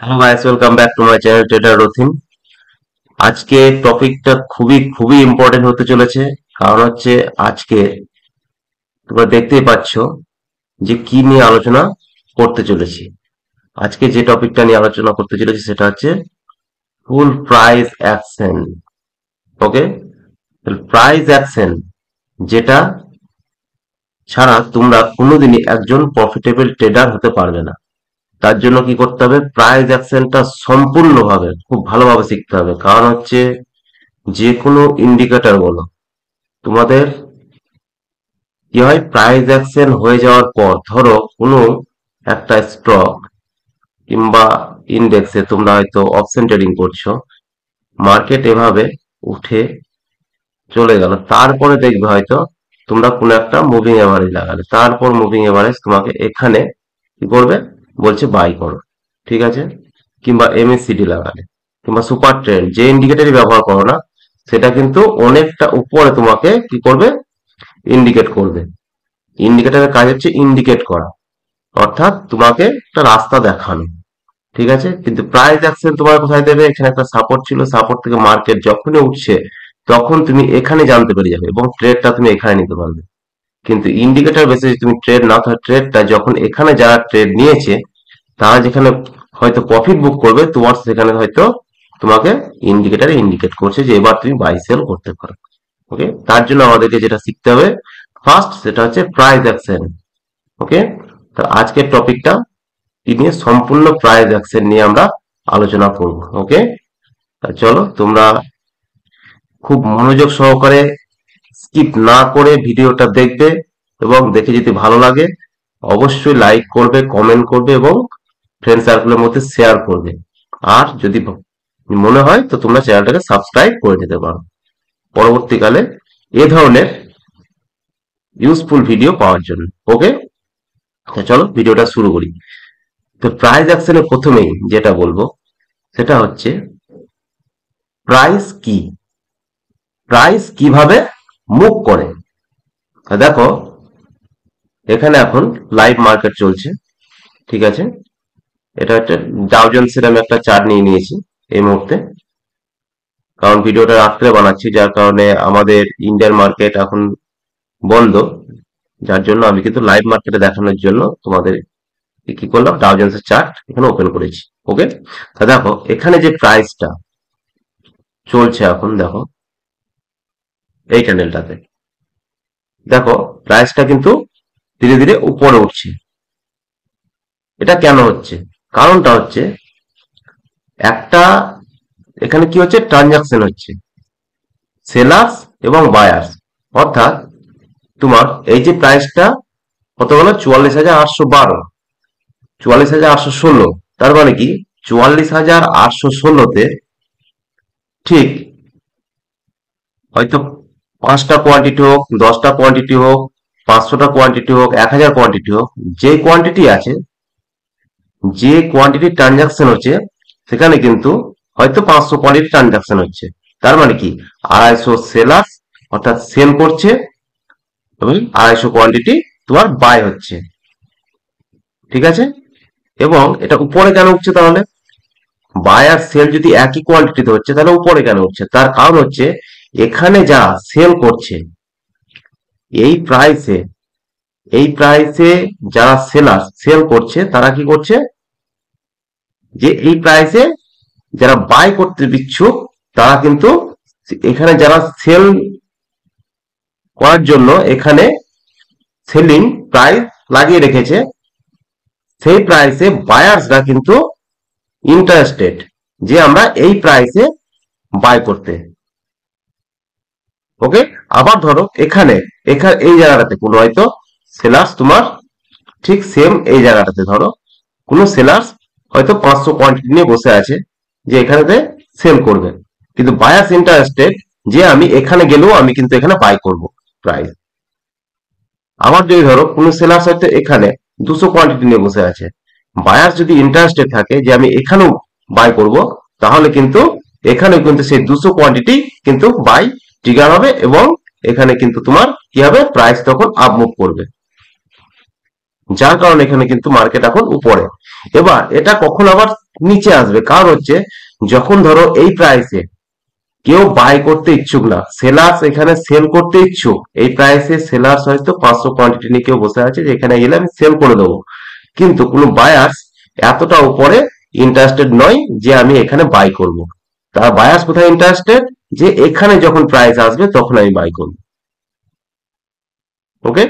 Hello guys, welcome back to my channel trader Rathin. আজকে টপিকটা খুবই খুবই ইম্পর্টেন্ট হতে চলেছে। কারণ হচ্ছে আজকে তোমরা দেখতেই পাচ্ছ যে কি নিয়ে আলোচনা করতে চলেছি। আজকে যে টপিকটা নিয়ে আলোচনা করতে চলেছি সেটা হচ্ছে ফুল প্রাইস অ্যাকশন। ওকে, প্রাইস অ্যাকশন যেটা ছাড়া তোমরা কোনোদিনই একজন প্রফিটেবল ট্রেডার হতে পারবে না। তার জন্য কি করতে হবে? প্রাইস অ্যাকশনটা সম্পূর্ণভাবে খুব ভালোভাবে শিখতে হবে। কারণ হচ্ছে যে কোনো ইন্ডিকেটর বলো, তোমাদের কি হয়, প্রাইস অ্যাকশন হয়ে যাওয়ার পর ধরো কোনো একটা স্টক কিংবা ইন্ডেক্সে তোমরা হয়তো অপশন ট্রেডিং করছো, মার্কেট এভাবে উঠে চলে গেল, তারপরে দেখবে হয়তো তোমরা কোনো একটা মুভিং এভারেজ লাগালে, তারপর মুভিং এভারেজ তোমাকে এখানে কি করবে, বলছে বাই করো, ঠিক আছে? কিংবা এমএসসিডি লাগালে কিংবা সুপার ট্রেন্ড, যে ইন্ডিকেটরই ব্যবহার করো না, সেটা কিন্তু অনেকটা উপরে তোমাকে কি করবে, ইন্ডিকেট করবে। ইন্ডিকেটরের কাজ হচ্ছে ইন্ডিকেট করা, অর্থাৎ তোমাকে একটা রাস্তা দেখানো, ঠিক আছে? কিন্তু প্রাইস অ্যাকশন তোমার কোথায় দেবে? এখানে একটা সাপোর্ট ছিল, সাপোর্ট থেকে মার্কেট যখনই উঠছে তখন তুমি এখানে জানতে পেরে যাবে এবং ট্রেডটা তুমি এখানে নিতে পারবে। কিন্তু ইন্ডিকেটর বেসিসে তুমি ট্রেড না, তাহলে ট্রেডটা যখন এখানে যারা ট্রেড নিয়েছে তারা যেখানে হয়তো প্রফিট বুক করবে, তোমার সেখানে হয়তো তোমাকে ইন্ডিকেটরে ইন্ডিকেট করছে যে এবার তুমি বাই সেল করতে পারো। ওকে, তার জন্য আমাদেরকে যেটা শিখতে হবে ফার্স্ট, সেটা হচ্ছে প্রাইস অ্যাকশন। ওকে, তো আজকের টপিকটা কি নিয়ে? সম্পূর্ণ প্রাইস অ্যাকশন নিয়ে আমরা আলোচনা করব। ওকে, চলো তোমরা খুব মনোযোগ সহকারে স্কিপ না করে ভিডিওটা দেখবে এবং দেখে যদি ভালো লাগে অবশ্যই লাইক করবে, কমেন্ট করবে এবং ফ্রেন্ড সার্কেলের মধ্যে শেয়ার করবে। আর যদি মনে হয় তো তোমরা চ্যানেলটাকে সাবস্ক্রাইব করে নিতে পারো পরবর্তীকালে এ ধরনের ইউজফুল ভিডিও পাওয়ার জন্য। ওকে, চলো ভিডিওটা শুরু করি। তো প্রাইস অ্যাকশনে প্রথমেই যেটা বলবো সেটা হচ্ছে প্রাইস কি, প্রাইস কিভাবে মুভ করে। দেখো, এখানে এখন লাইভ মার্কেট চলছে, ঠিক আছে? এটা একটা ডাউ জোন্সের আমি একটা চার্ট নিয়ে নিয়েছি এই মুহূর্তে, কারণ ভিডিওটা রাত্রে বানাচ্ছি, যার কারণে আমাদের ইন্ডিয়ান মার্কেট এখন বন্ধ, যার জন্য আমি কিন্তু লাইভ মার্কেটে দেখানোর জন্য তোমাদের কি করলাম, ডাউ জোন্সের চার্ট এখানে ওপেন করেছি। ওকে, তা দেখো এখানে যে প্রাইসটা চলছে এখন, দেখো এই ক্যান্ডেলটাতে দেখো প্রাইসটা কিন্তু ধীরে ধীরে উপরে উঠছে। এটা কেন হচ্ছে? কারণটা হচ্ছে একটা, এখানে কি হচ্ছে, ট্রানজাকশন হচ্ছে সেলার্স এবং বায়ার্স। অর্থাৎ তোমার এই যে প্রাইসটা কত হলো, 44,812, 44,816, তার মানে কি 44,816-তে ঠিক হয়তো 5টা কোয়ান্টিটি হোক, 10টা কোয়ান্টিটি হোক, 500টা কোয়ান্টিটি হোক, 1,000 কোয়ান্টিটি হোক, যে কোয়ান্টিটি আছে, যে কোয়ান্টিটি ট্রানজাকশন হচ্ছে, সেখানে কিন্তু হয়তো 500 কোয়ান্টিটি ট্রানজাকশন হচ্ছে। তার মানে কি 250 সেলার্স অর্থাৎ সেল করছে এবং 250 কোয়ান্টিটি তোমার বাই হচ্ছে, ঠিক আছে? এবং এটা উপরে কেন উঠছে তাহলে? বাই আর সেল যদি একই কোয়ান্টিটিতে হচ্ছে তাহলে উপরে কেন উঠছে? তার কারণ হচ্ছে এখানে যা সেল করছে এই প্রাইসে, এই প্রাইসে যারা সেলার সেল করছে তারা কি করছে, যে এই প্রাইসে যারা বাই করতে ইচ্ছুক তারা কিন্তু এখানে যারা সেল করার জন্য এখানে সেলিং প্রাইস লাগিয়ে রেখেছে, সেই প্রাইসে বায়ার্সরা কিন্তু ইন্টারেস্টেড যে আমরা এই প্রাইসে বাই করতে। ওকে, আবার ধরো এখানে এখানে এই জায়গাটাতে কোনো হয়তো সেলার্স তোমার ঠিক সেম এই জায়গাটাতে ধরো কোনো সেলার্স হয়তো 500 কোয়ান্টিটি নিয়ে বসে আছে যে এখানেতে সেল করবে, কিন্তু বায়ার্স ইন্টারেস্টেড যে আমি এখানে গেলেও আমি কিন্তু এখানে বাই করব প্রাইস। আবার যদি ধরো কোনো সেলার্স হয়তো এখানে 200 কোয়ান্টিটি নিয়ে বসে আছে, বায়ার যদি ইন্টারেস্টেড থাকে যে আমি এখানেও বাই করব, তাহলে কিন্তু এখানে কিন্তু সেই 200 কোয়ান্টিটি কিন্তু বাই ট্রিগার হবে এবং এখানে কিন্তু তোমার কি হবে, প্রাইস তখন আপ মুভ করবে, যার কারণে এখানে কিন্তু মার্কেট এখন উপরে। এবার এটা কখন আবার নিচে আসবে। কারণ হচ্ছে যখন ধরো এই প্রাইসে কেউ বাই করতে ইচ্ছুক না, সেলার্স এখানে সেল করতে ইচ্ছুক, এই প্রাইসে সেলার্স হয়তো 500 কোয়ান্টিটি নিয়ে কেউ বসে আছে যে এখানে গেলে আমি সেল করে দেবো, কিন্তু কোনো বায়ার্স এতটা উপরে ইন্টারেস্টেড নয় যে আমি এখানে বাই করব। তার বায়ার্স কোথায় ইন্টারেস্টেড, যে এখানে যখন প্রাইস আসবে তখন আমি বাই করব। ওকে,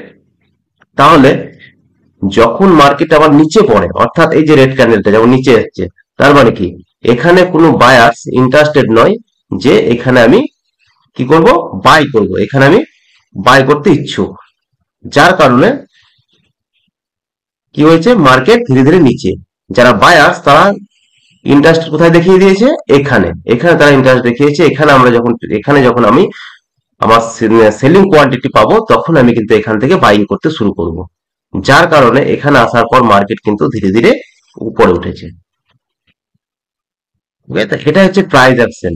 তাহলে যখন মার্কেট আবার নিচে পড়ে, অর্থাৎ এই যে রেড ক্যান্ডেলটা যেমন নিচে যাচ্ছে, তার মানে কি এখানে কোনো বায়ার্স ইন্টারেস্টেড নয় যে এখানে আমি কি করব, বাই করব, এখানে আমি বাই করতে ইচ্ছুক। যার কারণে কি হয়েছে, মার্কেট ধীরে ধীরে নিচে। যারা বায়ার্স তারা ইন্টারেস্ট কোথায় দেখিয়ে দিয়েছে, এখানে, এখানে তারা ইন্টারেস্ট দেখিয়েছে। এখানে আমরা যখন, এখানে যখন আমি আমার সেলিং কোয়ান্টিটি পাবো তখন আমি কিন্তু এখান থেকে বাইং করতে শুরু করব। যার কারণে এখানে আসার পর মার্কেট কিন্তু ধীরে ধীরে উপরে উঠেছে। এটা হচ্ছে প্রাইস অ্যাকশন।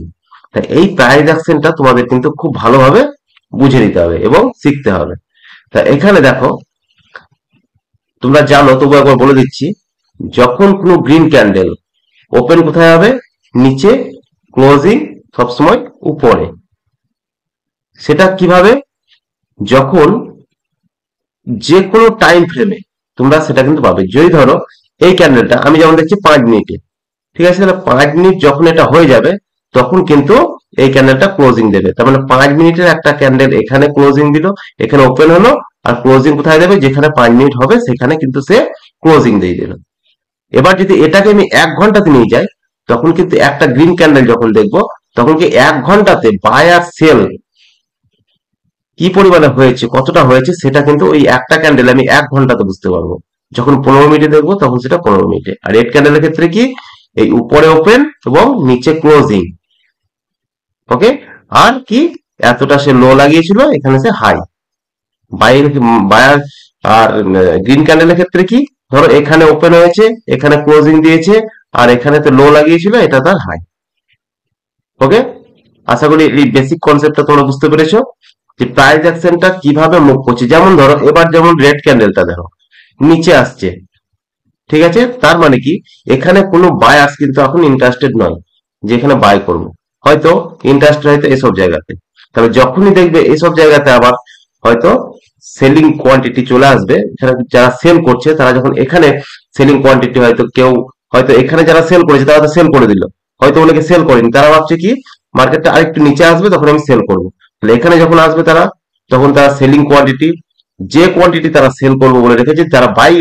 এই প্রাইস অ্যাকশনটা তোমাদের কিন্তু খুব ভালোভাবে বুঝে নিতে হবে এবং শিখতে হবে। তা এখানে দেখো, তোমরা জানো তবু একবার বলে দিচ্ছি, যখন কোনো গ্রিন ক্যান্ডেল ওপেন কোথায় হবে, নিচে, ক্লোজিং সবসময় উপরে। সেটা কিভাবে, যখন যে কোনো টাইম ফ্রেমে তোমরা সেটা কিন্তু পাবে। যদি ধরো এই ক্যান্ডেলটা আমি যেমন দেখছি 5 মিনিটে, ঠিক আছে, তাহলে 5 মিনিট যখন এটা হয়ে যাবে তখন কিন্তু এই ক্যান্ডেলটা ক্লোজিং দেবে। তার মানে 5 মিনিটের একটা ক্যান্ডেল এখানে ক্লোজিং দিল, এখানে ওপেন হলো, আর ক্লোজিং কোথায় দেবে, যেখানে 5 মিনিট হবে সেখানে কিন্তু সে ক্লোজিং দিয়ে দিল। এবার যদি এটাকে আমি 1 ঘন্টাতে নিয়ে যাই, তখন কিন্তু একটা গ্রিন ক্যান্ডেল যখন দেখবো, তখন কি 1 ঘন্টাতে বাই আর সেল কি পরিমাণে হয়েছে, কতটা হয়েছে, সেটা কিন্তু ওই একটা ক্যান্ডেল আমি 1 ঘন্টাতে বুঝতে পারবো। যখন 15 মিনিটে দেখবো তখন সেটা 15 মিনিটে। আর রেড ক্যান্ডেলের ক্ষেত্রে কি, এই উপরে ওপেন এবং নিচে ক্লোজিং। ওকে, আর কি এতটা সে লো লাগিয়েছিল, এখানে সে high by. Buyer R green ক্যান্ডেলের ক্ষেত্রে কি, ধরো এখানে ওপেন হয়েছে, এখানে ক্লোজিং দিয়েছে, আর এখানে তো লো লাগিয়েছিল, এটা তার হাই। ওকে, আশা করি এই বেসিক কনসেপ্টটা তোমরা বুঝতে পেরেছো যে প্রাইস অ্যাকশনটা কিভাবে মুভ করছে। যেমন ধরো এবার যেমন রেড ক্যান্ডেলটা দেখো নিচে আসছে, ঠিক আছে, তার মানে কি এখানে কোনো বায়ার্স কিন্তু এখন ইন্টারেস্টেড নয় যে এখানে বাই করবো, হয়তো ইন্টারেস্টেড হয়তো এসব জায়গাতে। তবে যখনই দেখবে এসব জায়গাতে আবার হয়তো সেলিং কোয়ান্টিটি চলে আসবে, যারা সেল করছে তারা যখন এখানে সেলিং কোয়ান্টিটি, হয়তো কেউ হয়তো এখানে যারা সেল করেছে তারা তো সেল করে দিল, হয়তো অনেকে সেল করেনি, তারা ভাবছে কি মার্কেটটা আরেকটু নিচে আসবে তখন আমি সেল করবো। তাহলে এখানে যখন আসবে তারা, তখন তারা সেলিং কোয়ান্টিটি, যে কোয়ান্টিটি তারা সেল করবো বলে রেখেছে, যারা বাই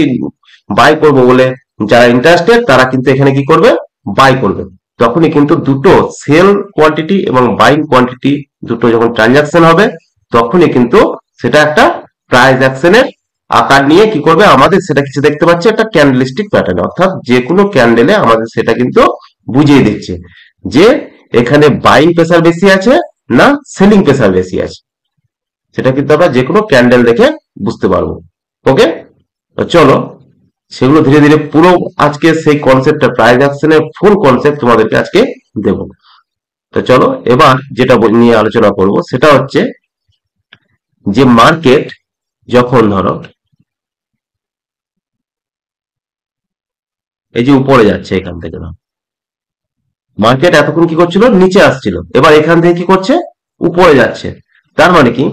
বাই করবো বলে যারা ইন্টারেস্টেড তারা কিন্তু এখানে কি করবে, বাই করবে। তখনই কিন্তু দুটো সেল কোয়ান্টিটি এবং বাইং কোয়ান্টিটি দুটো যখন ট্রানজাকশন হবে, তখনই কিন্তু সেটা একটা প্রাইস অ্যাকশনের আকার নিয়ে কি করবে, আমাদের সেটা কিছু দেখতে পাচ্ছি একটা ক্যান্ডেলিস্টিক প্যাটার্ন, অর্থাৎ যে কোনো ক্যান্ডেলে আমাদের সেটা কিন্তু বুঝিয়ে দিচ্ছে যে এখানে বাইং প্রেসার বেশি আছে না সেলিং প্রেসার বেশি আছে। সেটা কিন্তু আমরা যে কোনো ক্যান্ডেল দেখে বুঝতে পারবো। ওকে, তো চলো সেগুলো ধীরে ধীরে পুরো আজকে সেই কনসেপ্টটা প্রাইস অ্যাকশনের ফুল কনসেপ্ট তোমাদেরকে আজকে দেব। তো চলো এবার যেটা নিয়ে আলোচনা করব সেটা হচ্ছে যে মার্কেট যখন ধরো এই যে উপরে যাচ্ছে, এখান থেকে ধরো মার্কেট এতক্ষণ কি করছিল, নিচে আসছিল, এবার এখান থেকে কি করছে, উপরে যাচ্ছে। তার মানে কি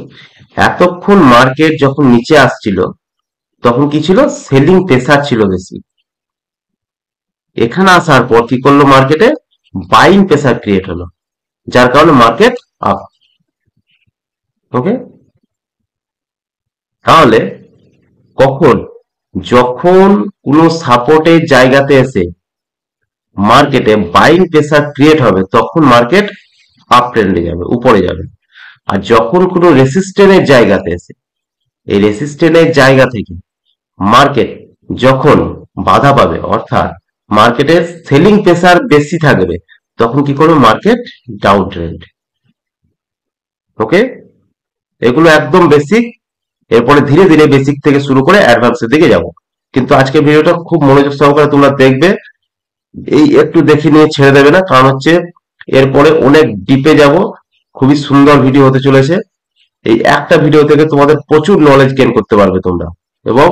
এতক্ষণ মার্কেট যখন নিচে আসছিল তখন কি ছিল, সেলিং প্রেসার ছিল বেশি। এখানে আসার পর কি করলো, মার্কেটে বাইং প্রেসার ক্রিয়েট হলো, যার কারণে মার্কেট আপ। ওকে, তাহলে কখন, যখন কোনো সাপোর্টের জায়গাতে এসে মার্কেটে বাইং প্রেসার ক্রিয়েট হবে তখন মার্কেট আপ ট্রেন্ডে যাবে, উপরে যাবে। আর যখন কোনো রেসিস্টেন্সের জায়গাতে এসে, এই রেসিস্টেন্সের জায়গা থেকে মার্কেট যখন বাধা পাবে, অর্থাৎ মার্কেটের সেলিং প্রেসার বেশি থাকবে, তখন কি করবে, মার্কেট ডাউন ট্রেন্ড। ওকে, এগুলো একদম বেসিক। এরপরে ধীরে ধীরে বেসিক থেকে শুরু করে অ্যাডভান্সের দিকে যাব। কিন্তু আজকে ভিডিওটা খুব মনোযোগ সহকারে তোমরা দেখবে, এই একটু দেখে নিয়ে ছেড়ে দেবে না, কারণ হচ্ছে এরপরে অনেক ডিপে যাব। খুবই সুন্দর ভিডিও হতে চলেছে। এই একটা ভিডিও থেকে তোমাদের প্রচুর নলেজ গেইন করতে পারবে তোমরা, এবং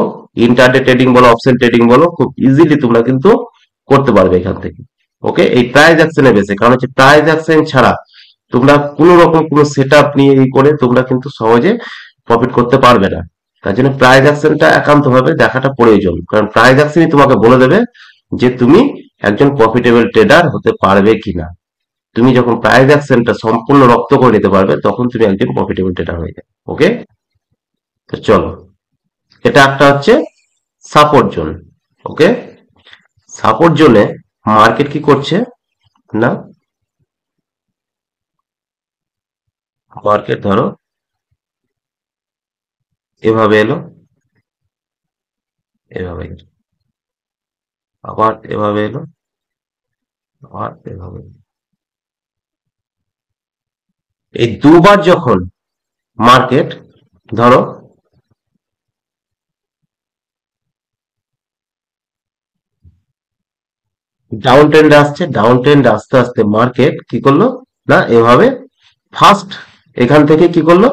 ইন্টারডে ট্রেডিং বলো, অপশন ট্রেডিং বলো, খুব ইজিলি তোমরা কিন্তু করতে পারবে এখান থেকে। ওকে, এই প্রাইস অ্যাকশনের বেসে, কারণ হচ্ছে প্রাইস অ্যাকশন ছাড়া তোমরা কোনো রকম কোনো সেট আপ নিয়ে ই করে তোমরা কিন্তু সহজে প্রফিট করতে পারবে না। তার জন্য প্রাইস অ্যাকশনটা একান্তভাবে দেখাটা প্রয়োজন, কারণ প্রাইস অ্যাকশনই তোমাকে বলে দেবে যে তুমি একজন প্রফিটেবল ট্রেডার হতে পারবে কিনা। তুমি যখন প্রাইস অ্যাকশনটা সম্পূর্ণ রপ্ত করে নিতে পারবে তখন তুমি একজন প্রফিটেবল ট্রেডার হয়ে যাবে। ওকে, তো চলো, এটা একটা হচ্ছে সাপোর্ট জোন। ওকে, সাপোর্ট জোনে মার্কেট কি করছে না, মার্কেট ধরো এভাবে এলো, এভাবে এলো, আবার এভাবে এলো, আবার এভাবে এলো। এই দুবার যখন মার্কেট ধরো ডাউন ট্রেন্ড আসছে, ডাউন ট্রেন্ড আস্তে আস্তে মার্কেট কি করলো না, এভাবে ফার্স্ট এখান থেকে কি করলো,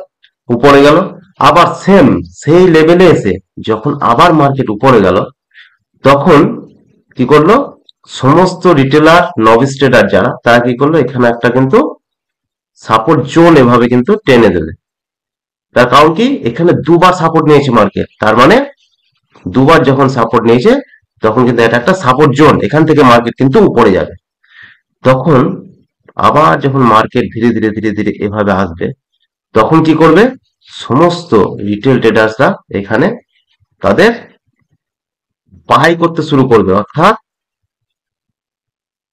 উপরে গেল, আবার সেম সেই লেভেলে এসে যখন আবার মার্কেট উপরে গেল, তখন কি করলো, সমস্ত রিটেলার নভিস ট্রেডার যারা তারা কি করলো, এখানে একটা কিন্তু সাপোর্ট জোন এভাবে কিন্তু টেনে দেবে। তার কারণ কি, এখানে দুবার সাপোর্ট নিয়েছে মার্কেট, তার মানে দুবার যখন সাপোর্ট নিয়েছে তখন কিন্তু এটা একটা সাপোর্ট জোন, এখান থেকে মার্কেট কিন্তু উপরে যাবে। তখন আবার যখন মার্কেট ধীরে ধীরে ধীরে ধীরে এভাবে আসবে, তখন কি করবে, সমস্ত রিটেল ট্রেডার্সরা এখানে তাদের বাই করতে শুরু করবে, অর্থাৎ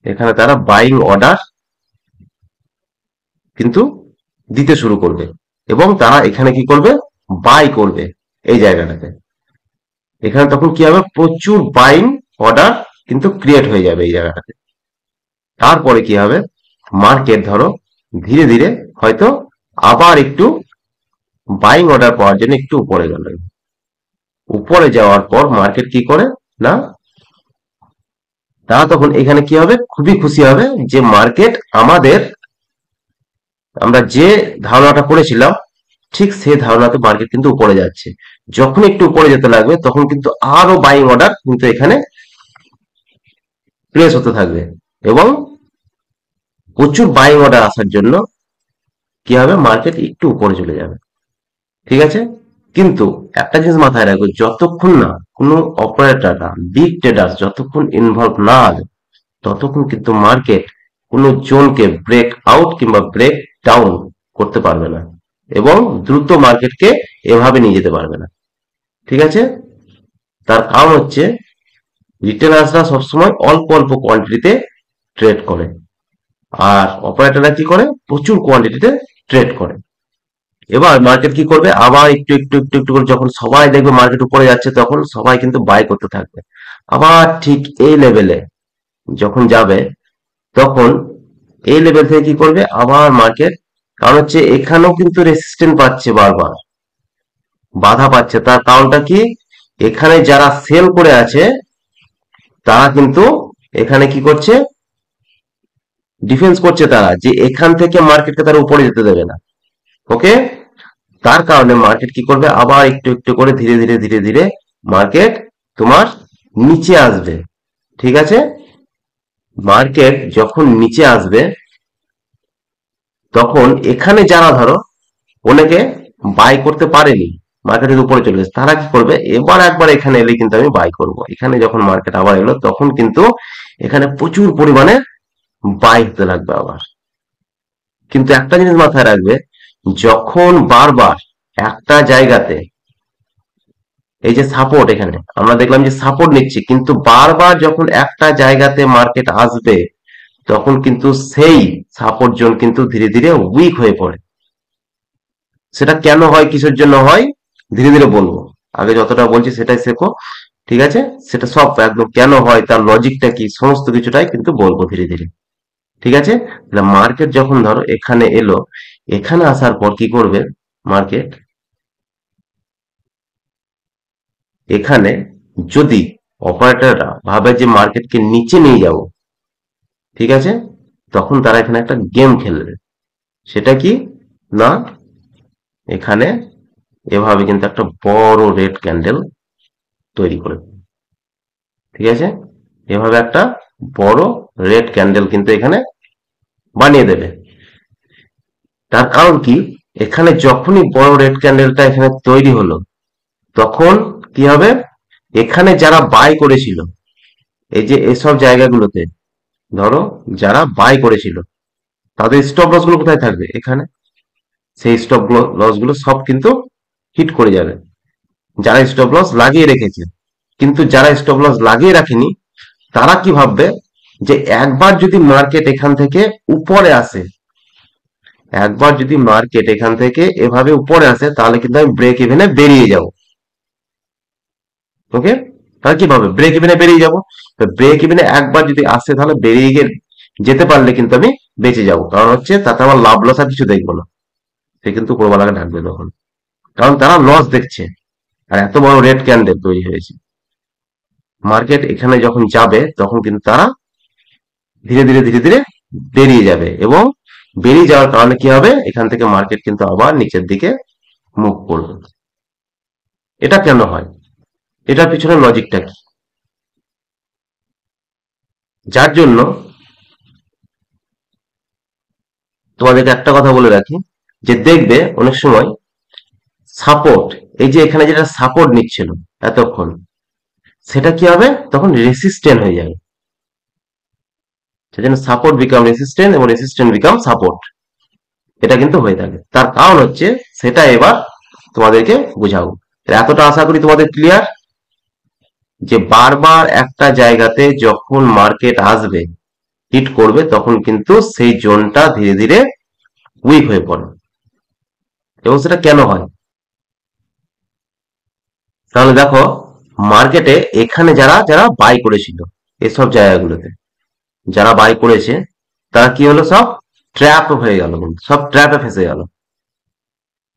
এখানে তারা বাইং অর্ডার কিন্তু দিতে শুরু করবে, এবং তারা এখানে কি করবে, বাই করবে এই জায়গাটাতে। এখানে তখন কি হবে, প্রচুর বাইং অর্ডার কিন্তু ক্রিয়েট হয়ে যাবে এই জায়গাটাতে। তারপরে কি হবে, মার্কেট ধরো ধীরে ধীরে হয়তো আবার একটু বাইং অর্ডার পাওয়ার জন্য একটু উপরে গেল, উপরে যাওয়ার পর মার্কেট কি করে না, তারা তখন এখানে কি হবে, খুবই খুশি হবে যে মার্কেট আমাদের, আমরা যে ধারণাটা করেছিলাম ঠিক সেই ধারণাতে মার্কেট কিন্তু উপরে যাচ্ছে। যখন একটু উপরে যেতে লাগবে তখন কিন্তু আরো বাইং অর্ডার কিন্তু এখানে প্লেস হতে থাকবে, এবং প্রচুর বাইং অর্ডার আসার জন্য কি হবে, মার্কেট একটু উপরে চলে যাবে। ঠিক আছে, কিন্তু একটা জিনিস মাথায় রাখবে, যতক্ষণ না কোনো অপারেটররা বিগ ট্রেডার্স যতক্ষণ ইনভলভ না আছে ততক্ষণ কিন্তু মার্কেট কোনো জোনকে ব্রেক আউট কিংবা ব্রেক ডাউন করতে পারবে না, এবং দ্রুত মার্কেটকে এভাবে নিয়ে যেতে পারবে না। ঠিক আছে, তার কারণ হচ্ছে রিটেলার্সরা সবসময় অল্প অল্প কোয়ান্টিটিতে ট্রেড করে, আর অপারেটররা কি করে, প্রচুর কোয়ান্টিটিতে ট্রেড করে। এবার মার্কেট কি করবে, আবার একটু একটু একটু একটু করে যখন সবাই দেখবে মার্কেট উপরে যাচ্ছে তখন সবাই কিন্তু বাই করতে থাকবে। আবার ঠিক এই লেভেলে যখন যাবে তখন এই লেভেল থেকে কি করবে, আবার মার্কেট, কারণ হচ্ছে এখানেও কিন্তু রেসিস্ট্যান্ট পাচ্ছে, বারবার বাধা পাচ্ছে। তার কারণটা কি, এখানে যারা সেল করে আছে তারা কিন্তু এখানে কি করছে, ডিফেন্স করছে, তারা যে এখান থেকে মার্কেটকে তারা উপরে যেতে দেবে না। ওকে, তার কারণে মার্কেট কি করবে, আবার একটু একটু করে ধীরে ধীরে ধীরে ধীরে মার্কেট তোমার নিচে আসবে। ঠিক আছে, মার্কেট যখন নিচে আসবে তখন এখানে যারা ধরো অনেকে বাই করতে পারেনি, মার্কেটের উপরে চলে গেছে, তারা কি করবে, এবার একবার এখানে এলে কিন্তু আমি বাই করব। এখানে যখন মার্কেট আবার এলো তখন কিন্তু এখানে প্রচুর পরিমাণে বাই হতে লাগবে আবার। কিন্তু একটা জিনিস মাথায় রাখবে, যখন বারবার একটা জায়গাতে এই যে সাপোর্ট, এখানে আমরা দেখলাম যে সাপোর্ট নিচ্ছে, কিন্তু বারবার যখন একটা জায়গাতে মার্কেট আসবে তখন কিন্তু সেই সাপোর্ট জোন কিন্তু ধীরে ধীরে উইক হয়ে পড়ে। সেটা কেন হয়, কিসের জন্য হয়, ধীরে ধীরে বলবো, আগে যতটা বলছি সেটাই শেখো। ঠিক আছে, সেটা সব একদম কেন হয়, তার লজিকটা কি, সমস্ত কিছুটাই কিন্তু বলবো ধীরে ধীরে। ঠিক আছে, তাহলে মার্কেট যখন ধরো এখানে এলো, এখানে আসার পর কি করবে মার্কেট, এখানে যদি অপারেটররা ভাবে যে মার্কেটকে নিচে নিয়ে যাব, ঠিক আছে, তখন তারা এখানে একটা গেম খেলবে। সেটা কি না, এখানে এভাবে কিন্তু একটা বড় রেড ক্যান্ডেল তৈরি করে, ঠিক আছে, এভাবে একটা বড় রেড ক্যান্ডেল কিন্তু এখানে বানিয়ে দেবে। তার কারণ কি, এখানে যখনই বড় রেড ক্যান্ডেলটা এখানে তৈরি হলো, তখন কি হবে, এখানে যারা বাই করেছিল, এই যে এসব জায়গাগুলোতে, ধরো যারা বাই করেছিল, তাদের স্টপ লস গুলো কোথায় থাকবে, এখানে। সেই স্টপ লস গুলো সব কিন্তু হিট করে যাবে, যারা স্টপ লস লাগিয়ে রেখেছে। কিন্তু যারা স্টপ লস লাগিয়ে রাখেনি, তারা কি ভাববে, যে একবার যদি মার্কেট এখান থেকে উপরে আসে, একবার যদি মার্কেট এখান থেকে এভাবে উপরে আসে, তাহলে কিন্তু আমি ব্রেক ইভেনে বেরিয়ে যাব। ওকে, তাহলে কি ভাবে, ব্রেক ইভেনে বেরিয়ে যাব। ব্রেক ইভেনে একবার যদি আসে, তাহলে বেরিয়ে গিয়ে যেতে পারলে কিন্তু আমি বেঁচে যাব, কারণ হচ্ছে তাতে আমার লাভ লস আর কিছু দেখবো না। সে কিন্তু উপরওয়ালাকে ঢাকবে তখন, কারণ তারা লস দেখছে, আর এত বড় রেড ক্যান্ডেল তৈরি হয়েছে। মার্কেট এখানে যখন যাবে, তখন কিন্তু তারা ধীরে ধীরে ধীরে ধীরে বেরিয়ে যাবে, এবং বেরিয়ে যাওয়ার কারণে কি হবে, এখান থেকে মার্কেট কিন্তু আবার নিচের দিকে মুভ করবে। এটা কেন হয়, এটার পিছনে লজিকটা কি? যার জন্য তোমাদেরকে একটা কথা বলে রাখি, যে দেখবে অনেক সময় সাপোর্ট, এই যে এখানে যেটা সাপোর্ট নিচ্ছিল এতক্ষণ, সেটা কি হবে, তখন রেসিস্ট্যান্ট হয়ে যাবে। সেজন্য সাপোর্ট বিকাম রেসিস্ট্যান্ট এবং রেসিস্ট্যান্ট বিকাম সাপোর্ট, এটা কিন্তু হয়ে থাকে। তার কারণ হচ্ছে, সেটা এবার তোমাদেরকে বুঝাবো। এতটা আশা করি তোমাদের ক্লিয়ার, যে বারবার একটা জায়গাতে যখন মার্কেট আসবে, হিট করবে, তখন কিন্তু সেই জোনটা ধীরে ধীরে উইক হয়ে পড়ে। এবং সেটা কেন হয়, তাহলে দেখো, মার্কেটে এখানে যারা যারা বাই করেছিল, এসব জায়গাগুলোতে যারা বাই করেছে, তারা কি হলো, সব ট্র্যাপ হয়ে গেল, কিন্তু সব ট্র্যাপে ফেসে গেল,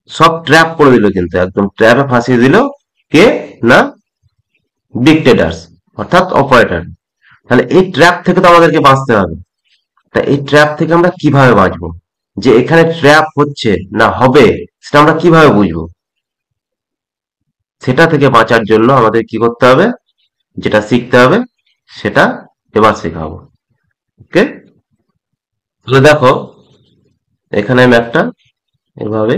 সব ট্র্যাপ করে দিল, কিন্তু একদম ট্র্যাপে ফাঁসিয়ে দিল। কে না, বিগ ট্রেডার্স, অর্থাৎ অপারেটর। তাহলে এই ট্র্যাপ থেকে তো আমাদেরকে বাঁচতে হবে। তা এই ট্র্যাপ থেকে আমরা কিভাবে বাঁচবো, যে এখানে ট্র্যাপ হচ্ছে না হবে, সেটা আমরা কিভাবে বুঝবো? সেটা থেকে বাঁচার জন্য আমাদের কি করতে হবে, যেটা শিখতে হবে, সেটা এবার শেখাবো। ওকে, তাহলে দেখো, এখানে আমি একটা এভাবে,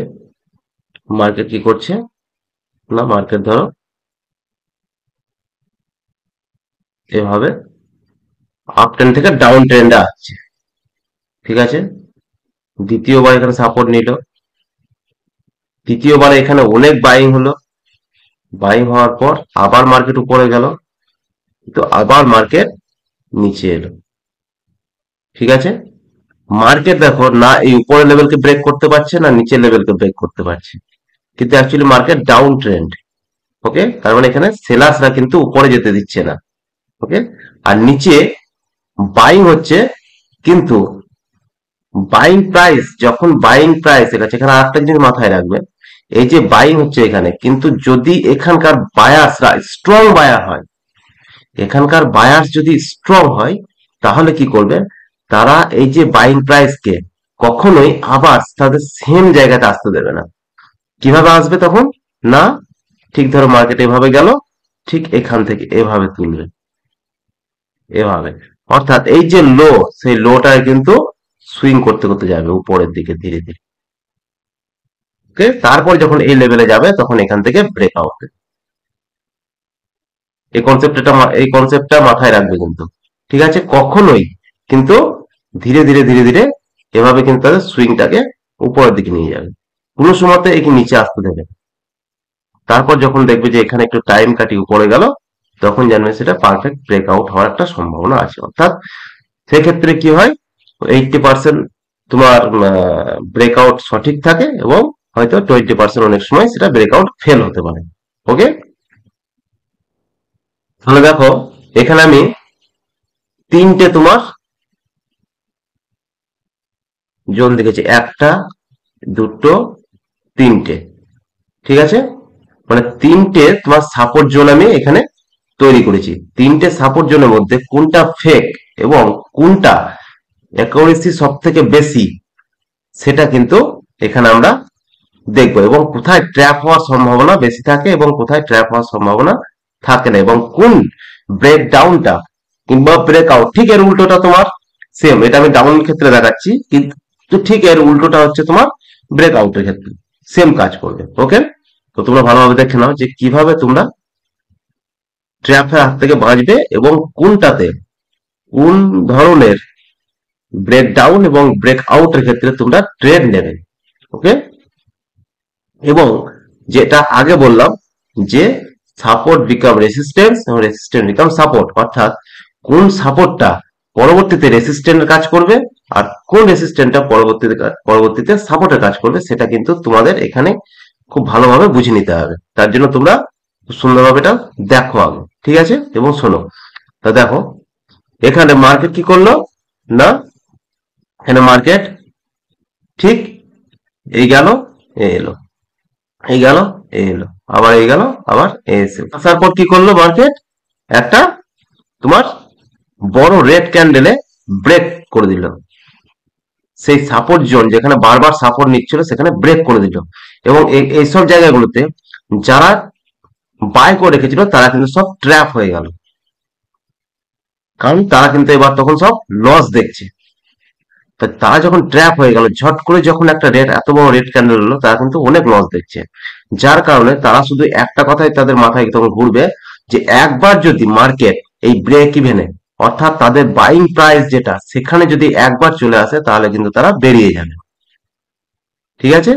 মার্কেট কি করছে না, মার্কেট ধরো এভাবে আপ ট্রেন্ড থেকে ডাউন ট্রেন্ডে আসছে, ঠিক আছে। দ্বিতীয়বার এখানে সাপোর্ট নিল, তৃতীয়বার এখানে অনেক বাইং হলো, বাইং হওয়ার পর আবার মার্কেট উপরে গেল, তো আবার মার্কেট নিচে এলো, ঠিক আছে। মার্কেট দেখো না এই উপরের লেভেলকে ব্রেক করতে পারছে, না নিচের লেভেলকে ব্রেক করতে পারছে, কিন্তু অ্যাকচুয়ালি মার্কেট ডাউন ট্রেন্ড। ওকে, তার মানে এখানে সেলার্সরা কিন্তু উপরে যেতে দিচ্ছে না। ওকে, আর নিচে বাইং হচ্ছে, কিন্তু বাইং প্রাইস, যখন বাইং প্রাইস এটা, এখানে আরেকটা জিনিস মাথায় রাখবে, এই যে বাইং হচ্ছে এখানে, কিন্তু যদি এখানকার বায়ার্সরা স্ট্রং বায়ার হয়, এখানকার বায়ার্স যদি স্ট্রং হয়, তাহলে কি করবে, তারা এই যে বাইং প্রাইসকে কখনোই আবার তাদের সেম জায়গাতে আসতে দেবে না। কিভাবে আসবে তখন, না ঠিক ধরো মার্কেট এভাবে গেল, ঠিক এখান থেকে এভাবে তুলবে, এভাবে, অর্থাৎ এই যে লো, সেই লোটায় কিন্তু সুইং করতে করতে যাবে উপরের দিকে ধীরে ধীরে। ওকে, তারপর যখন এই লেভেলে যাবে, তখন এখান থেকে ব্রেক আউট। এই কনসেপ্টটা মাথায় রাখবে কিন্তু, ঠিক আছে। কখনোই কিন্তু ধীরে ধীরে ধীরে ধীরে এভাবে কিন্তু তাদের সুইংটাকে উপরের দিকে নিয়ে যাবে, কোনো সময়তে একে নিচে আসতে দেবে। তারপর যখন দেখবে যে এখানে একটু টাইম কাটিয়ে উপরে গেল, তখন জানবে সেটা পারফেক্ট ব্রেকআউট হওয়ার একটা সম্ভাবনা আছে। অর্থাৎ সেক্ষেত্রে কি হয়, 80% তোমার ব্রেকআউট সঠিক থাকে, এবং হয়তো 20% অনেক সময় সেটা ব্রেকআউট ফেল হতে পারে। ওকে, তাহলে দেখো, এখানে আমি তিনটে তোমার জোন দেখেছি, একটা, দুটো, তিনটে, ঠিক আছে। মানে তিনটে তোমার সাপোর্ট জোন আমি এখানে তৈরি করেছি। তিনটে সাপোর্ট জোনের মধ্যে কোনটা ফেক এবং কোনটা অ্যাকুরেসি সব থেকে বেশি, সেটা কিন্তু এখানে আমরা দেখবো, এবং কোথায় ট্র্যাপ হওয়ার সম্ভাবনা বেশি থাকে এবং কোথায় ট্র্যাপ হওয়ার সম্ভাবনা থাকে না, এবং কোন ব্রেকডাউনটা কিংবা ব্রেকআউট, ঠিক এর উল্টোটা তোমার সেম, এটা আমি ডাউন ক্ষেত্রে দেখাচ্ছি, কিন্তু ঠিক এর উল্টোটা হচ্ছে তোমার ব্রেকআউটের ক্ষেত্রে সেম কাজ করবে। ওকে, তো তোমরা ভালোভাবে দেখে নাও যে কিভাবে তোমরা ট্র্যাপের হাত থেকে বাঁচবে এবং কোনটাতে কোন ধরনের ব্রেক ডাউন এবং ব্রেক আউটের ক্ষেত্রে তোমরা ট্রেড নেবে। ওকে, এবং যেটা আগে বললাম যে সাপোর্ট বিকাম রেসিস্ট্যান্স এবং রেসিস্ট্যান্স বিকাম সাপোর্ট, অর্থাৎ কোন সাপোর্টটা পরবর্তীতে রেসিস্ট্যান্টের কাজ করবে আর কোন রেসিস্ট্যান্টটা পরবর্তীতে সাপোর্টের কাজ করবে, সেটা কিন্তু তোমাদের এখানে খুব ভালোভাবে বুঝে নিতে হবে। তার জন্য তোমরা খুব সুন্দরভাবে এটা দেখো আগে, ঠিক আছে, এবং শোনো। তা দেখো এখানে মার্কেট কি করলো না, এখানে মার্কেট ঠিক এই গেল, এ এলো, এই গেল, এ এলো, আবার এই গেল, আবার এ এসে আসার পর কি করলো মার্কেট, একটা তোমার বড় রেড ক্যান্ডেলে ব্রেক করে দিল, সেই সাপোর্ট জোন যেখানে বারবার সাপোর্ট নিচ্ছিল সেখানে ব্রেক করে দিল। এবং এইসব জায়গাগুলোতে যারা বাই করে রেখেছিল তারা কিন্তু সব ট্র্যাপ হয়ে গেল, কারণ তারা কিন্তু এবার তখন সব লস দেখছে। তো তারা যখন ট্র্যাপ হয়ে গেল, ঝট করে যখন একটা রেড এত বড় রেড ক্যান্ডেল হলো, তারা কিন্তু অনেক লস দেখছে। যার কারণে তারা শুধু একটা কথাই তাদের মাথায় তখন ঘুরবে, যে একবার যদি মার্কেট এই ব্রেক ইভেনে, অর্থাৎ তাদের বাইং প্রাইস যেটা সেখানে যদি একবার চলে আসে তাহলে কিন্তু তারা বেরিয়ে যাবে। ঠিক আছে,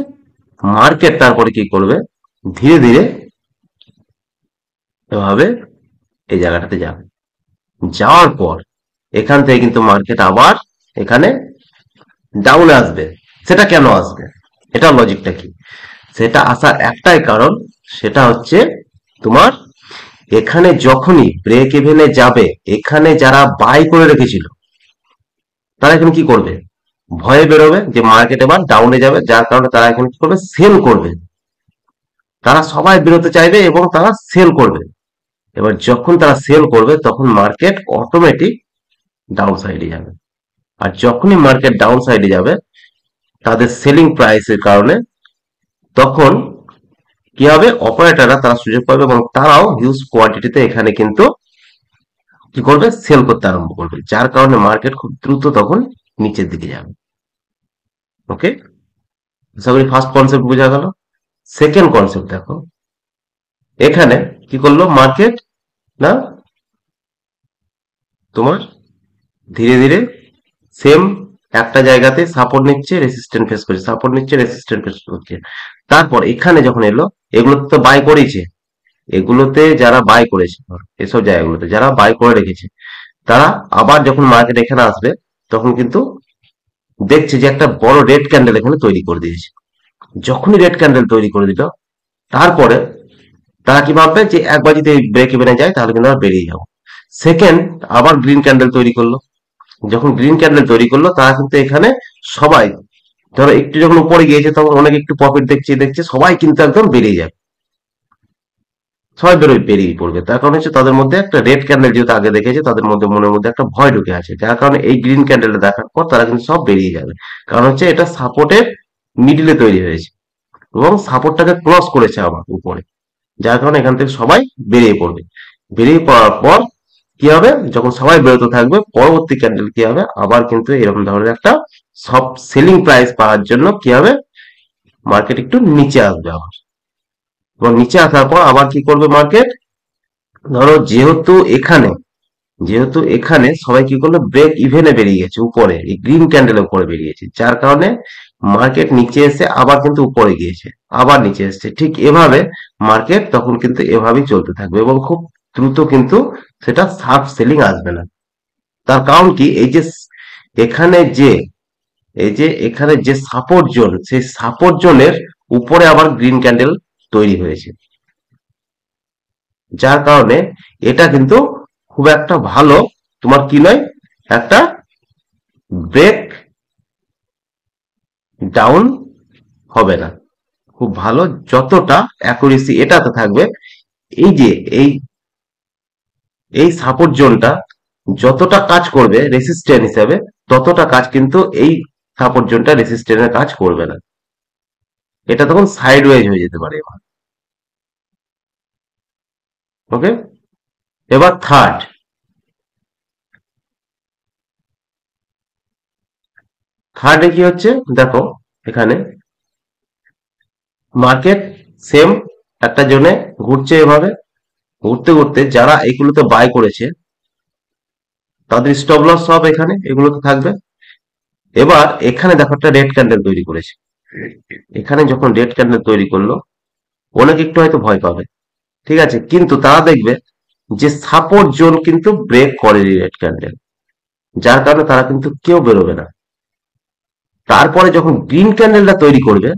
মার্কেট তারপরে কি করবে, ধীরে ধীরে এভাবে এই জায়গাটাতে যাবে, যাওয়ার পর এখান থেকে কিন্তু মার্কেট আবার এখানে ডাউনে আসবে। সেটা কেন আসবে, এটা লজিকটা কি, সেটা আসার একটাই কারণ, সেটা হচ্ছে তোমার এখানে যখনই ব্রেক ইভেনে যাবে, এখানে যারা বাই করে রেখেছিল তারা এখানে কি করবে, ভয়ে বেরোবে যে মার্কেট এবার ডাউনে যাবে, যার কারণে তারা এখানে কি করবে, সেল করবে। তারা সবাই বেরোতে চাইবে এবং তারা সেল করবে। এবার যখন তারা সেল করবে তখন মার্কেট অটোমেটিক ডাউন সাইডে যাবে। আর যখনই মার্কেট ডাউন সাইডে যাবে তাদের সেলিং প্রাইসের কারণে, তখন কি হবে, অপারেটররা তারা সুযোগ পাবে এবং তারাও হিউজ কোয়ান্টিটিতে এখানে কিন্তু কি করবে, সেল করতে আরম্ভ করবে, যার কারণে মার্কেট খুব দ্রুত তখন নিচের দিকে যাবে। ওকে, আশা করি ফার্স্ট কনসেপ্ট বোঝা গেল। সেকেন্ড কনসেপ্ট দেখো, এখানে কি করলো মার্কেট না, তোমার ধীরে ধীরে সেম একটা জায়গাতে সাপোর্ট নিচ্ছে, রেসিস্ট্যান্ট ফেস করছে, সাপোর্ট নিচ্ছে, রেসিস্ট্যান্ট ফেস করছে। তারপর এখানে যখন এলো, এগুলোতে তো বাই করেছে, এগুলোতে যারা বাই করেছে, এসব জায়গাগুলোতে যারা বাই করে রেখেছে, তারা আবার যখন মার্কেট এখানে আসবে তখন কিন্তু দেখছে যে একটা বড় রেড ক্যান্ডেল এখানে তৈরি করে দিয়েছে। যখনই রেড ক্যান্ডেল তৈরি করে দিল, তারপরে তারা কি ভাববে যে একবার যদি ব্রেক ইভেনে যায় তাহলে কিন্তু আমরা বেরিয়ে যাবো। সেকেন্ড আবার গ্রিন ক্যান্ডেল তৈরি করলো, যখন গ্রিন ক্যান্ডেল তৈরি করলো তারা কিন্তু এখানে সবাই, ধরো একটু যখন উপরে গিয়েছে তখন অনেক একটু প্রফিট দেখছে দেখছে, সবাই কিন্তু একদম বেরিয়ে যাবে, সবাই বেরিয়ে পড়বে। তার কারণ হচ্ছে তাদের মধ্যে একটা রেড ক্যান্ডেল যেহেতু আগে দেখেছে, তাদের মধ্যে মনের মধ্যে একটা ভয় ঢুকে আছে, যার কারণে এই গ্রিন ক্যান্ডেলটা দেখার পর তারা কিন্তু সব বেরিয়ে যাবে। কারণ হচ্ছে এটা সাপোর্টের মিডিলে তৈরি হয়েছে এবং সাপোর্টটাকে ক্রস করেছে আবার উপরে, যার কারণে এখান থেকে সবাই বেরিয়ে পড়বে। বেরিয়ে পড়ার পর কি হবে, যখন সবাই বেরোতে থাকবে পরবর্তী ক্যান্ডেল কি হবে, আবার কিন্তু এরকম ধরনের একটা সব সেলিং প্রাইস পাওয়ার জন্য কি হবে, মার্কেট একটু নিচে আসবে আবার। এবং নিচে আসার পর আবার কি করবে মার্কেট, ধরো যেহেতু এখানে সবাই কি করলো, ব্রেক ইভেনে বেরিয়ে গেছে, উপরে এই গ্রিন ক্যান্ডেলের উপরে বেরিয়েছে, যার কারণে মার্কেট নিচে এসে আবার কিন্তু উপরে গিয়েছে, আবার নিচে এসছে। ঠিক এভাবে মার্কেট তখন কিন্তু এভাবেই চলতে থাকবে এবং খুব দ্রুত কিন্তু সেটা শার্প সেলিং আসবে না। তার কারণ কি, এখানে যে এখানে যে সাপোর্ট জোন, সেই সাপোর্ট জোনের উপরে আবার গ্রিন ক্যান্ডেল তৈরি হয়েছে, যার কারণে এটা কিন্তু খুব একটা ভালো তোমার কি নয়, একটা ব্রেক ডাউন হবে না খুব ভালো, যতটা অ্যাকুরেসি এটাতে থাকবে। এই যে এই এই সাপোর্ট জোনটা যতটা কাজ করবে রেসিস্ট্যান্ট হিসাবে, ততটা কাজ কিন্তু এই সাপোর্ট জোনটা রেসিস্ট্যান্টের কাজ করবে না, এটা তখন সাইড ওয়েজ হয়ে যেতে পারে এবার। ওকে, এবার থার্ড, থার্ডে কি হচ্ছে দেখো, এখানে মার্কেট সেম একটা জোনে ঘুরছে, এভাবে ঘুরতে ঘুরতে যারা এগুলোতে বাই করেছে তাদের স্টপ লস সব এখানে এগুলোতে থাকবে। এবার এখানে দেখো একটা রেড ক্যান্ডেল তৈরি করেছে। এখানে যখন রেড ক্যান্ডেল তৈরি করলো, অনেক একটু হয়তো ভয় পাবে, ঠিক আছে, কিন্তু তারা দেখবে যে সাপোর্ট জোন কিন্তু ব্রেক করেনি রেড ক্যান্ডেল, যার কারণে তারা কিন্তু কেউ বেরোবে না। তারপরে যখন গ্রিন ক্যান্ডেলটা তৈরি করবে,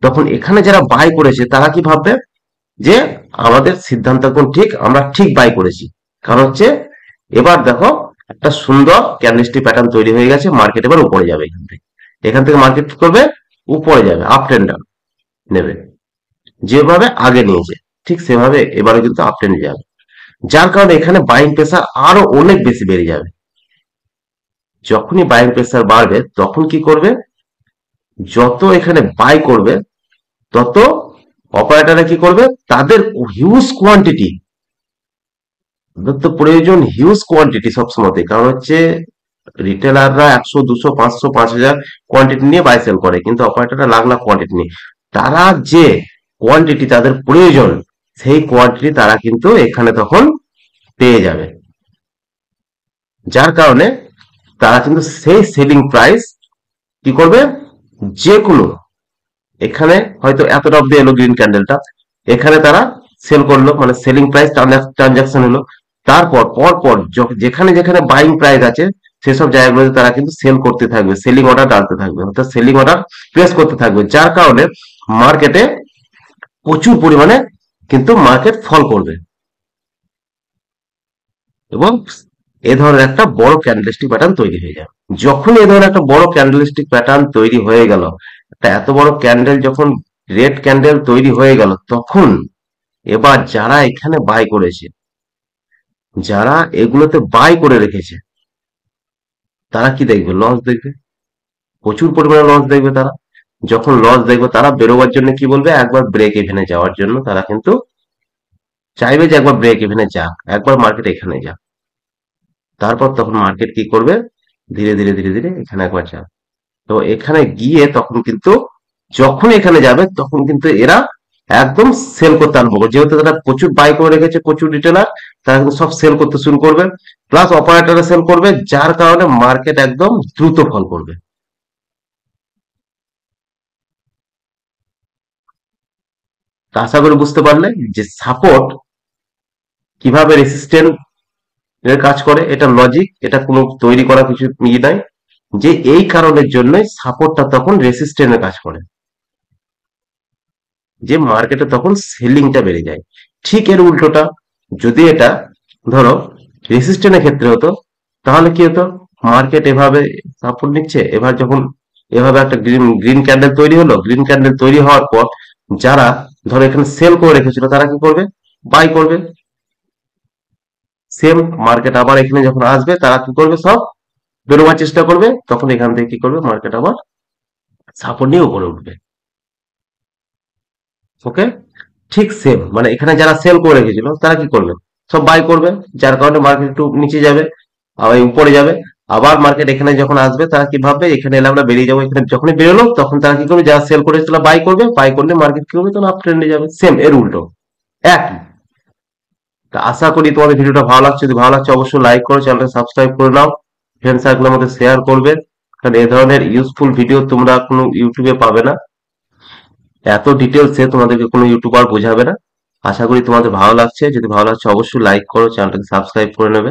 তখন এখানে যারা বাই করেছে তারা কি ভাববে যে আমাদের সিদ্ধান্ত এখন ঠিক, আমরা ঠিক বাই করেছি। কারণ হচ্ছে এবার দেখো একটা সুন্দর ক্যান্ডেলস্টিক প্যাটার্ন তৈরি হয়ে গেছে, মার্কেট এবার উপরে যাবে। এখান থেকে মার্কেট কি করবে, উপরে যাবে, আপ ট্রেন্ড নেবে, যেভাবে আগে নিয়েছে ঠিক সেভাবে এবারে কিন্তু আপ ট্রেন্ড যাবে। যার কারণে এখানে বাইং প্রেসার আরো অনেক বেশি বেড়ে যাবে। যখনই বাইং প্রেসার বাড়বে তখন কি করবে, যত এখানে বাই করবে তত অপারেটররা কি করবে, তাদের হিউজ কোয়ান্টিটি, তাদের তো প্রয়োজন হিউজ কোয়ান্টিটি সবসময়। কারণ হচ্ছে রিটেলাররা 100 200 500 5000 কোয়ান্টিটি নিয়ে বাই সেল করে, কিন্তু অপারেটররা লাখ লাখ কোয়ান্টিটি নিয়ে, তারা যে কোয়ান্টিটি তাদের প্রয়োজন সেই কোয়ান্টিটি তারা কিন্তু এখানে তখন পেয়ে যাবে। যার কারণে তারা কিন্তু সেই সেলিং প্রাইস কি করবে, যে কোনো, এখানে হয়তো এতটা অব্দি এলো গ্রিন ক্যান্ডেলটা, এখানে তারা সেল করলো, মানে সেলিং প্রাইস ট্রানজাকশন হলো। তারপর পরপর যেখানে যেখানে বাইং প্রাইস আছে সেসব জায়গাগুলোতে তারা কিন্তু সেল করতে থাকবে, সেলিং অর্ডার ডালতে থাকবে, অর্থাৎ সেলিং অর্ডার প্লেস করতে থাকবে। যার কারণে মার্কেটে প্রচুর পরিমাণে কিন্তু মার্কেট ফল করবে, এবং এ ধরনের একটা বড় ক্যান্ডেলস্টিক প্যাটার্ন তৈরি হয়ে যাবে। যখন এ ধরনের একটা বড় ক্যান্ডেলস্টিক প্যাটার্ন তৈরি হয়ে গেল, একটা এত বড় ক্যান্ডেল যখন রেড ক্যান্ডেল তৈরি হয়ে গেল, তখন এবার যারা এখানে বাই করেছে, যারা এগুলোতে বাই করে রেখেছে, তারা কি দেখবে, লস দেখবে, প্রচুর পরিমাণে লস দেখবে তারা। যখন লস দেখবে তারা বেরোবার জন্য কি বলবে, একবার ব্রেক ইভেনে যাওয়ার জন্য তারা কিন্তু চাইবে যে একবার ব্রেক ইভেনে যাক, একবার মার্কেট এখানে যাক। তারপর তখন মার্কেট কি করবে, ধীরে ধীরে ধীরে ধীরে এখানে একবার যাক। তো এখানে গিয়ে তখন কিন্তু যখন এখানে যাবে তখন কিন্তু এরা একদম সেল করতে আরম্ভ করবে, যেহেতু তারা প্রচুর বাই করে রেখেছে, প্রচুর রিটেলার, তারা কিন্তু সব সেল করতে শুরু করবে, প্লাস অপারেটররা সেল করবে, যার কারণে মার্কেট একদম দ্রুত ফল করবে। তো আশা করি বুঝতে পারলে যে সাপোর্ট কিভাবে রেসিস্ট্যান্ট এর কাজ করে, এটা লজিক, এটা কোনো তৈরি করা কিছু ই নাই, যে এই কারণের জন্যই সাপোর্টটা তখন রেসিস্ট্যান্টের কাজ করে, যে মার্কেটে তখন সেলিংটা বেড়ে যায়। ঠিক এর উল্টোটা, যদি এটা ধরো রেসিস্ট্যান্টের ক্ষেত্রে হতো, তাহলে কি হতো, মার্কেট এভাবে সাপোর্ট নিচ্ছে, এবার যখন এভাবে একটা গ্রিন গ্রিন ক্যান্ডেল তৈরি হলো, গ্রিন ক্যান্ডেল তৈরি হওয়ার পর যারা ধরো এখানে সেল করে রেখেছিল তারা কি করবে, বাই করবে। সেম মার্কেট আবার এখানে যখন আসবে তারা কি করবে, সব বেরোবার চেষ্টা করবে, তখন এখান থেকে কি করবে, মার্কেট আবার সাপোর্ট নিয়ে উপরে উঠবে। ওকে, ঠিক সেম, মানে এখানে যারা সেল করে রেখেছিল তারা কি করবে, সব বাই করবে, যার কারণে মার্কেট একটু নিচে যাবে, আবার উপরে যাবে। আবার মার্কেট এখানে যখন আসবে তারা কি ভাববে, এখানে এলে আমরা বেরিয়ে যাবো, এখানে যখনই বেরোলো তখন তারা কি করবে, যারা সেল করেছিল বাই করবে, বাই করলে মার্কেট কি হবে, তখন আপ ট্রেন্ডে যাবে। সেম এর উল্টো, একই। তা আশা করি তোমাদের ভিডিওটা ভালো লাগছে, যদি ভালো লাগছে অবশ্যই লাইক করো, চ্যানেলটা সাবস্ক্রাইব করে নাও, ফ্রেন্ড সার্কেলের মধ্যে শেয়ার করবে, কারণ এ ধরনের ইউজফুল ভিডিও তোমরা কোনো ইউটিউবে পাবে না, এত ডিটেলসে তোমাদেরকে কোনো ইউটিউবার বোঝাবে না। আশা করি তোমাদের ভালো লাগছে, যদি ভালো লাগছে অবশ্যই লাইক করো, চ্যানেলটাকে সাবস্ক্রাইব করে নেবে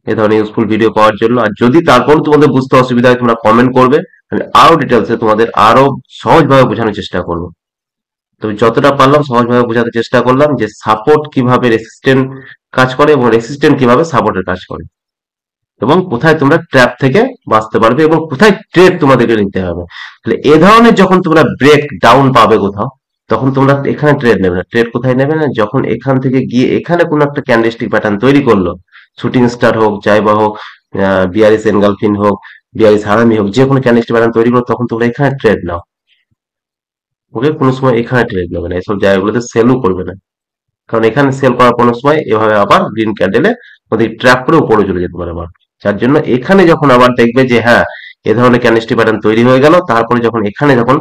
এ ধরনের ইউজফুল ভিডিও পাওয়ার জন্য। আর যদি তারপর তোমাদের বুঝতে অসুবিধা হয় তোমরা কমেন্ট করবে, আমি আরো ডিটেলসে তোমাদের আরো সহজভাবে বোঝানোর চেষ্টা করবো। তো যতটা পারলাম সহজভাবে বোঝাতে চেষ্টা করলাম যে সাপোর্ট কিভাবে রেসিস্ট্যান্ট কাজ করে এবং রেসিস্ট্যান্ট কিভাবে সাপোর্টের কাজ করে, এবং কোথায় তোমরা ট্র্যাপ থেকে বাঁচতে পারবে এবং কোথায় ট্রেড তোমাদেরকে নিতে হবে। তাহলে এ ধরনের যখন তোমরা ব্রেক ডাউন পাবে কোথাও, তখন তোমরা এখানে ট্রেড নেবে না। ট্রেড কোথায় নেবে না, যখন এখান থেকে গিয়ে এখানে কোনো একটা ক্যান্ডেলস্টিক প্যাটার্ন তৈরি করলো, শুটিং স্টার হোক, যাই বা হোক, বিয়ারিস এনগালফিন হোক, বিয়ারিস হারামি হোক, যে কোনো ক্যান্ডেলস্টিক প্যাটার্ন তৈরি করো, তখন তোমরা এখানে ট্রেড নাও। ওকে, কোনো সময় এখানে ট্রেড নেবে না, এসব জায়গাগুলোতে সেলও করবে না, কারণ এখানে সেল করার কোনো সময় এভাবে আবার গ্রিন ক্যান্ডেলে ওদের ট্র্যাপ করে উপরে চলে যেতে পারে আবার। যার জন্য এখানে যখন আবার দেখবে যে হ্যাঁ এ ধরনের ক্যান্ডেলস্টিক প্যাটার্ন তৈরি হয়ে গেল। তারপরে যখন এখানে যখন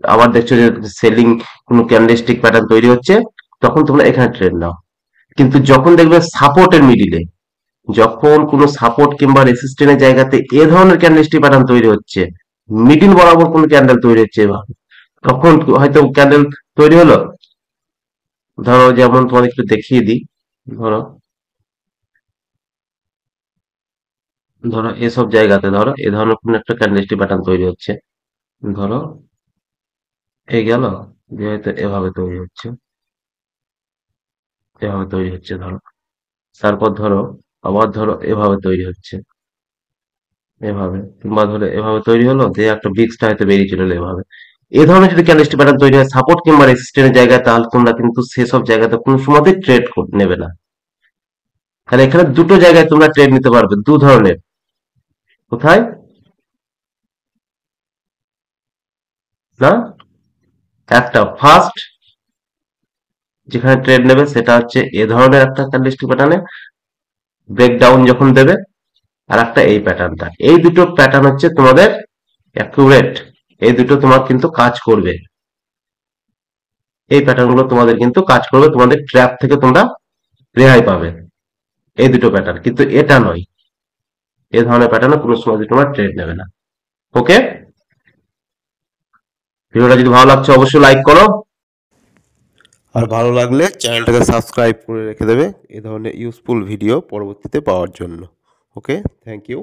আবার দেখছো যে সেলিং কোনো ক্যান্ডেলস্টিক প্যাটার্ন তৈরি হচ্ছে, তখন তোমরা এখানে ট্রেড নাও। কিন্তু যখন দেখবে সাপোর্টের মিডিলে, যখন কোনো সাপোর্ট কিংবা রেসিস্ট্যান্টের জায়গাতে এ ধরনের ক্যান্ডেলস্টিক প্যাটার্ন তৈরি হচ্ছে, মিডিল বরাবর কোনো ক্যান্ডেল তৈরি হচ্ছে এভাবে, তখন হয়তো ক্যান্ডেল তৈরি হলো। ধরো যেমন তোমাদের একটু দেখিয়ে দিই। ধরো ধরো এসব জায়গাতে ধরো এ ধরনের কোনো একটা ক্যান্ডেলস্টিক প্যাটার্ন তৈরি হচ্ছে। ধরো এই গেল, যে হয়তো এভাবে তৈরি হচ্ছে, এভাবে তৈরি হচ্ছে ধরো। তারপর ধরো আবার ধরো এভাবে তৈরি হচ্ছে, এভাবে, কিংবা ধরো এভাবে তৈরি হলো, দিয়ে একটা বিক্সটা হয়তো বেরিয়ে চলে এলো এভাবে। এ ধরনের যদি ক্যান্ডেলস্টিক প্যাটার্ন তৈরি হয় সাপোর্ট কিংবা রেসিস্ট্যান্টের জায়গায়, তাহলে তোমরা কিন্তু সেসব জায়গাতে কোনো সময়তেই ট্রেড নেবে না। তাহলে এখানে দুটো জায়গায় তোমরা ট্রেড নিতে পারবে, দু ধরনের। কোথায়? না, একটা ফার্স্ট যেখানে ট্রেড নেবে সেটা হচ্ছে এ ধরনের একটা ক্যান্ডেলস্টিক প্যাটার্নে ব্রেকডাউন যখন দেবে, আর একটা এই প্যাটার্নটা। এই দুটো প্যাটার্ন হচ্ছে তোমাদের অ্যাকুরেট, এই দুটো তোমার কিন্তু কাজ করবে। এই প্যাটার্ন গুলো তোমাদের কিন্তু কাজ করবে, তোমাদের ট্র্যাপ থেকে তোমরা রেহাই পাবে। এই দুটো প্যাটার্ন, কিন্তু এটা নয়। এই ধরনের প্যাটার্নে কোনো সময় তোমরা ট্রেড নেবে না। ওকে, ভিডিওটা যদি ভালো লাগছে অবশ্যই লাইক করো, আর ভালো লাগলে চ্যানেলটাকে সাবস্ক্রাইব করে রেখে দেবে এই ধরনের ইউজফুল ভিডিও পরবর্তীতে পাওয়ার জন্য। ওকে, থ্যাংক ইউ।